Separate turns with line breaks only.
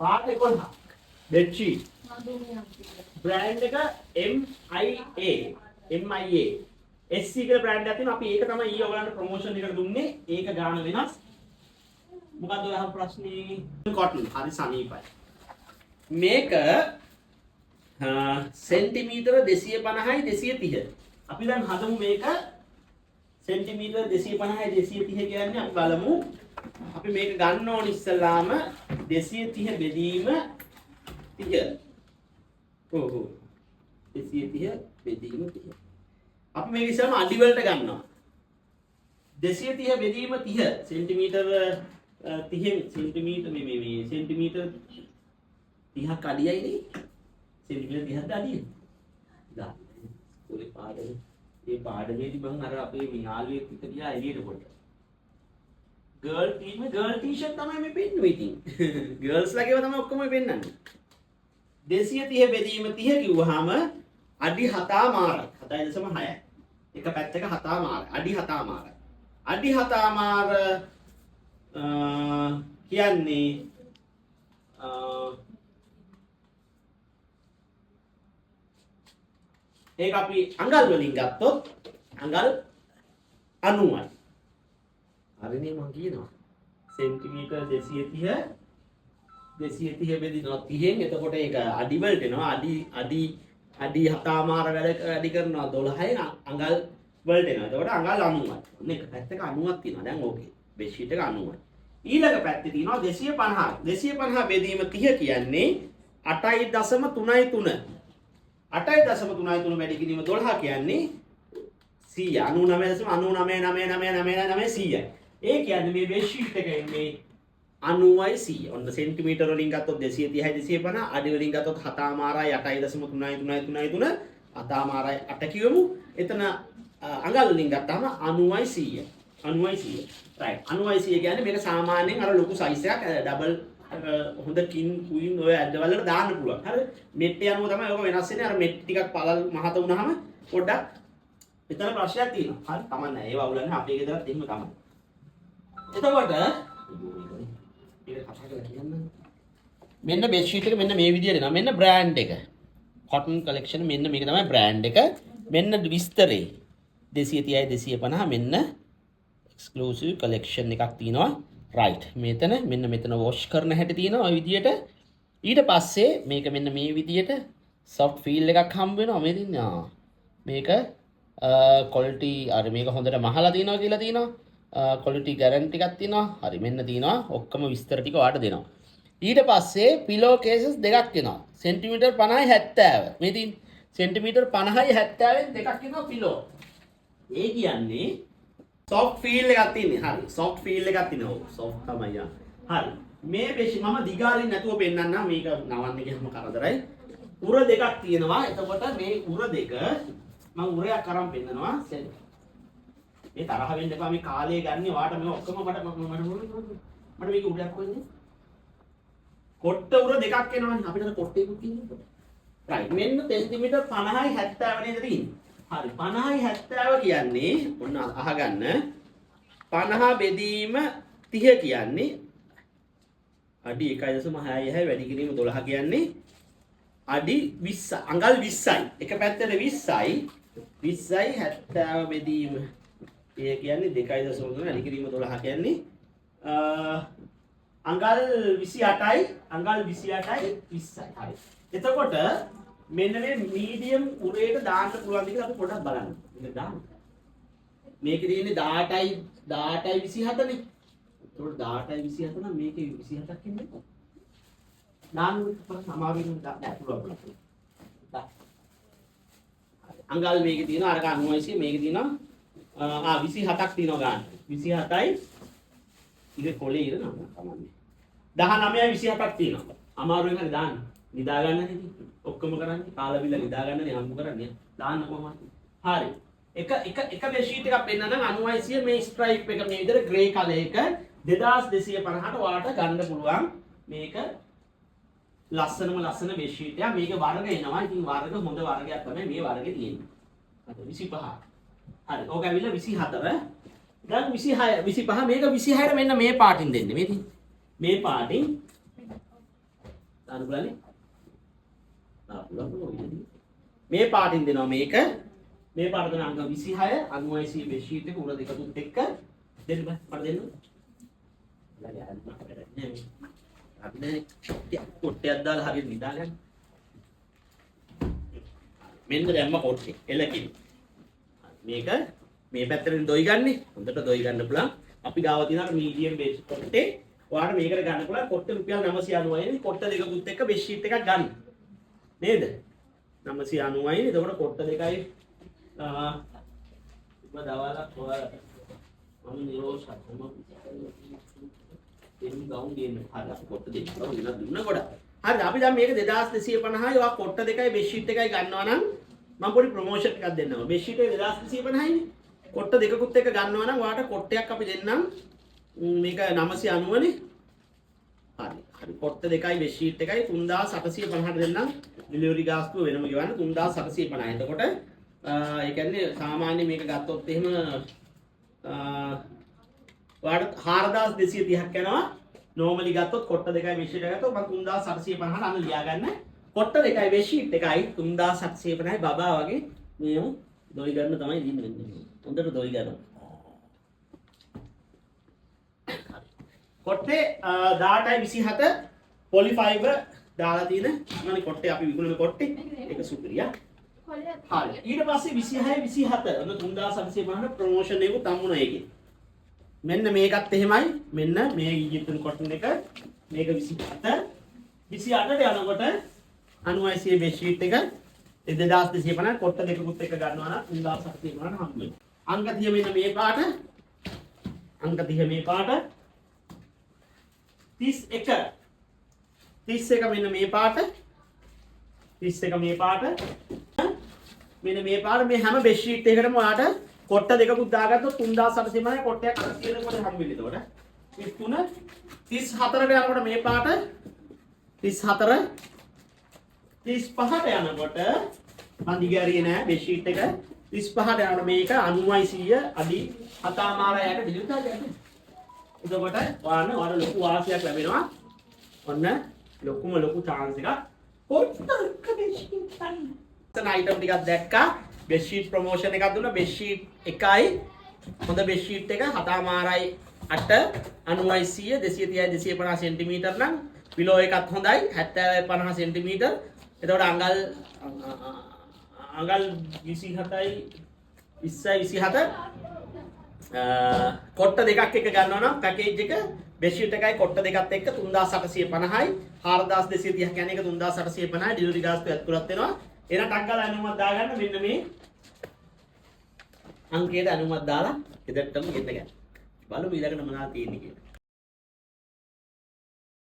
පාට 11ක්. bedsheet. brand එක MIA. SC කියලා brand එකක් තියෙනවා. අපි ඒක තමයි ඊයේ ඔයගලන්ට ප්‍රොමෝෂන් එකට දුන්නේ. ඒක ගාන වෙනස්. මොකද්ද ඔය අහපු ප්‍රශ්නේ? cotton. හරි සමීපයි. මේක සෙන්ටිමීටර 250යි 230. අපි දැන් හදමු මේක සෙන්ටිමීටර 250යි 230 කියන්නේ අපි බලමු. අපි මේක ගන්න ඕන ඉස්සල්ලාම 230 බෙදීම 30. ඔව් 230 බෙදීම 30. අපි මේක ඉස්සල්ලාම අඩි වලට ගන්නවා. 230 බෙදීම 30 සෙන්ටිමීටර 30 සෙන්ටිමීටර මේ සෙන්ටිමීටර 30ක් අඩියයි නේ. සෙන්ටිමීටර 30ක් අඩිය. දා. ඔලේ පාඩේ ඒ පාඩමේදී මම අර අපේ මේ යාළුවෙක් එක්ක ගියා එළියට කොට. ගර්ල් ටී-ෂර්ට් තමයි මේ පෙන්නුවේ ඉතින්. ගර්ල්ස් ලගේව තමයි ඔක්කොම පෙන්නන්නේ. 230 බෙදීම 30 කිව්වහම අඩි 7මාරයි. 7.6යි. එක පැත්තක 7මාරයි. අඩි 7මාරයි. අඩි 7මාර කියන්නේ ඒක අපි අඟල් වලින් ගත්තොත් අඟල් 90යි. හරිනේ මම කියනවා. සෙන්ටිමීටර 230 බෙදිනවා 30න්. එතකොට ඒක අඩි වලට එනවා. අඩි 7මාර වැඩි කරනවා 12න් අඟල් වලට එනවා. එතකොට අඟල් 90යි. ඔන්න එක පැත්තක 90ක් තියෙනවා. දැන් ඕකේ. බෙඩ්ෂීට් එක 90යි. ඊළඟ පැත්තේ තියෙනවා 250. 250 බෙදීම 30 කියන්නේ 8.33. 8.33 වැඩි කිරීම 12 කියන්නේ 100. 99.9999999 ඒ කියන්නේ මේ බෙඩ්ෂීට් එක එන්නේ 90යි 100. ඔන්න සෙන්ටිමීටර වලින් ගත්තොත් 230යි 250, අඩි වලින් ගත්තොත් 7මාරයි 8.3333 7මාරයි 8 කියමු. එතන අඟල් වලින් ගත්තාම 90යි 100. 90යි 100. right. 90යි 100 කියන්නේ මේක සාමාන්‍යයෙන් අර ලොකු සයිස් එකක් ඩබල් හොඳ කින් කුයින් ඔය ඇඩ් වලට දාන්න පුළුවන්. හරිද? මෙට් යනුව තමයි ඔක වෙනස් වෙන්නේ. අර මෙට් ටිකක් පළල් මහත වුණාම පොඩ්ඩක් එතන ප්‍රශ්නයක් තියෙනවා. හරි කමක් නැහැ. ඒව අවුලන්නේ අපේ ගෙදරත් එහෙම තමයි. එතකොට මෙන්න බෙඩ්ෂීට් එක මෙන්න මේ විදියට එනවා. මෙන්න බ්‍රෑන්ඩ් එක. cotton collection මෙන්න මේක තමයි බ්‍රෑන්ඩ් එක. මෙන්න විස්තරේ 230යි 250 මෙන්න exclusive collection එකක් තියෙනවා. right. මෙන්න මෙතන wash කරන හැටි තියෙනවා ওই විදියට. ඊට පස්සේ මේක මෙන්න මේ විදියට soft feel එකක් හම්බ වෙනවා. මේ තියෙනවා. මේක quality අර මේක හොඳට මහලා තියෙනවා කියලා තියෙනවා. quality guarantee එකක් තියෙනවා. හරි මෙන්න තියෙනවා. ඔක්කොම විස්තර ටික ඔයාලට දෙනවා. ඊට පස්සේ pillow cases දෙකක් එනවා. සෙන්ටිමීටර් 50යි 70. මේ තියෙන සෙන්ටිමීටර් 50යි 70න් දෙකක් එනවා pillow. ඒ කියන්නේ soft feel එකක් තියෙන්නේ. හරි. soft feel එකක් තියෙනවා. soft තමයි යන්නේ. හරි. මේ බෙෂි මම දිගාරින් නැතුව පෙන්නන්නම්. මේක නවන්න ගියම කරදරයි. උර දෙකක් තියෙනවා. එතකොට මේ උර දෙක මම උරයක් අරන් පෙන්නනවා. මේ තරහ වෙන්න එපා. මේ කාලය ගන්න වාට මේ ඔක්කොම මට මේක උඩක් වෙන්නේ. කොට්ට උර දෙකක් එනවනේ. අපිට කොට්ටේකුත් තියෙනවා. right. මෙන්න සෙන්ටිමීටර් 50යි 70 නේද තියෙන්නේ. හරි 50යි 70 කියන්නේ ඔන්න අහගන්න 50 බෙදීම 30 කියන්නේ අඩි 1.6යි වැඩි කිරීම 12 කියන්නේ අඩි 20 අඟල් 20යි එක පැත්තට 20යි 70 බෙදීම ඒ කියන්නේ 2.3 වැඩි කිරීම 12 කියන්නේ අඟල් 28යි අඟල් 28යි 20යි හරි එතකොට මෙන්න මේ මීඩියම් උරේට දාන්න පුළුවන් දෙයක් අපි පොඩ්ඩක් බලන්න. මේක දාන්න. මේකේ තියෙන්නේ 18යි 27 නේ. ඒතකොට 18යි 27 නම් මේකේ 27ක් ඉන්නේ. දාන්න සමාවෙන්න දාන්න පුළුවන්. අඟල් මේකේ තියෙනවා අරක 90යි මේකේ තියෙනවා 27ක් තියෙනවා ගන්න. 27යි ඉතින් කොලේ ඉර නම් තමයි. 19යි 27ක් තියෙනවා. අමාරුවෙන් හරි දාන්න. නිදා ගන්න හැටි ඔක්කොම කරන්නේ කාලා බිල්ල නිදා ගන්නනේ හම්බ කරන්නේ දාන්න කොහොමද හරි එක බෙඩ්ෂීට් එකක් පෙන්නන 90යි මේ ස්ට්‍රයිප් එක මේ විදිහට ග්‍රේ කලර් එක 2250ට ඔයාලට ගන්න පුළුවන් මේක ලස්සන බෙඩ්ෂීට් එකක් මේක වර්ග එනවා ඉතින් වර්ග හොඳ වර්ගයක් තමයි මේ වර්ගේ තියෙන්නේ අද 25 හරි ඕක ඇවිල්ලා 24 දැන් 26 25 මේක 26ට මෙන්න මේ පාටින් දෙන්නේ මේ තියෙන්නේ මේ පාටින් දාන්න පුළුවන්නේ. පුළුවන්. මේ පාටින් දෙනවා මේක. මේ පාට දෙන අංක 26 96 බෙඩ් ෂීට් එක උර දෙකතුත් එක්ක දෙන්න බෑ. මට දෙන්න. අපි කොට්ටයක් දාලා හරියට නිදාගන්න. මෙන්න දැම්ම කොට්ටේ එලකින්. මේක මේ පැත්තෙන් දොයි ගන්නෙ. හොඳට දොයි ගන්න පුළුවන්. අපි ගාව තියෙනවා මීඩියම් බේස් කොට්ටේ. ඔයාලට මේකට ගන්න පුළුවන් කොට්ටේ රුපියල් 990යි. කොට්ට දෙකකුත් එක්ක බෙඩ් ෂීට් එකක් ගන්න. නේද? 990යි. එතකොට කොට්ට දෙකයි දවාලා ඔයාලට මම නිරෝෂා එම් ගවුන් ගේන්න හරි කොට්ට දෙකක් දුන්න කොට. හරි අපි දැන් මේක 2250යි. ඔයා කොට්ට දෙකයි බෙඩ් ෂීට් එකයි ගන්නවා නම් මම පොඩි ප්‍රොමෝෂන් එකක් දෙන්නවා. බෙඩ් ෂීට් එක 2250යි නේ. කොට්ට දෙකකුත් එක්ක ගන්නවා නම් ඔයාට කොට්ටයක් අපි දෙන්නම්. මේක 990 නේ. හරි කොට්ට දෙකයි බෙඩ් ෂීට් එකයි 3850ට දෙන්නම්. ඩෙලිවරි ගාස්තුව වෙනම ගෙවන්න 3850. එතකොට ඒ කියන්නේ සාමාන්‍ය මේක ගත්තොත් එහෙම ඔයාලට 4230ක් යනවා. නෝමලි ගත්තොත් කොට්ට දෙකයි බෙඩ් ෂීට් එක ගත්තොත් මම 3850ට අන්න ලියා ගන්න. කොට්ට දෙකයි බෙඩ් ෂීට් එකයි 3750යි බබා වගේ මේව දොයි ගන්න තමයි දින්නේ. හොඳට දොයි ගන්න. කොට්ටේ 1827 පොලි ෆයිබර් දාලා තියෙන මම කොට්ටේ අපි විකුණන කොට්ටේ ඒක සුපිරියා. හරි. ඊට පස්සේ 26 27 ඔන්න 3750ට ප්‍රොමෝෂන් එකක් තම්මුණා ඒකේ. මෙන්න මේකත් එහෙමයි. මෙන්න මේ ඊජිප්තුන් කොටන් එක මේක 27 28ට යනකොට 96 බෙඩ් ෂීට් එක 2250 කොට්ට දෙකකුත් එක ගන්නවා නම් 3750ට හම්බ වෙනවා. අංක 30 මෙන්න මේ පාට. අංක 30 මේ පාට. 31 31 මෙන්න මේ පාට. 31 මේ පාට. මෙන්න මේ පාට මේ හැම බෙඩ් ෂීට් එකකටම ඔයාට කොට්ට දෙකකුත් දාගත්තොත් 3850යි කොට්ටයක් 800 කට හම්බ වෙන්නේ එතකොට. 33 34ට යනකොට මේ පාට 34 35ට යනකොට මන් දිගාරියේ නෑ බෙඩ් ෂීට් එක 35ට යනකොට මේක 90 අඩි 7මාරයට ඩිලිවරි කරගන්න. එතකොට ඔයාලට ලොකු වාසියක් ලැබෙනවා. ඔන්න ලොකු chance එකක්. කොට්ටක බෙඩ් ෂීට් ගන්න. තන item ටිකක් දැක්කා. බෙඩ් ෂීට් ප්‍රොමෝෂන් එකක් දුන්නා. බෙඩ් ෂීට් එකයි හොඳ බෙඩ් ෂීට් එක 7මාරයි 8 90 230 250 සෙන්ටිමීටර් නම් පිලෝ එකත් හොඳයි 70 50 සෙන්ටිමීටර්. එතකොට අඟල් 27යි 20යි 27 කොට්ට දෙකක් එක ගන්නවා නම් පැකේජ් එක බෙඩ් ෂීට් එකයි කොට්ට දෙකත් එක්ක 3850යි 4230ක් කියන්නේ එක 3850යි ඩෙලිවරි ගාස්තුව ඇතුළත් වෙනවා. එන ටක් ගාලා අනුමත දාගන්න මෙන්න මේ අංකයට අනුමත දාලා එදටම ගෙන්න ගන්න. බලමු ඊළඟට මොනවද තියෙන්නේ කියලා.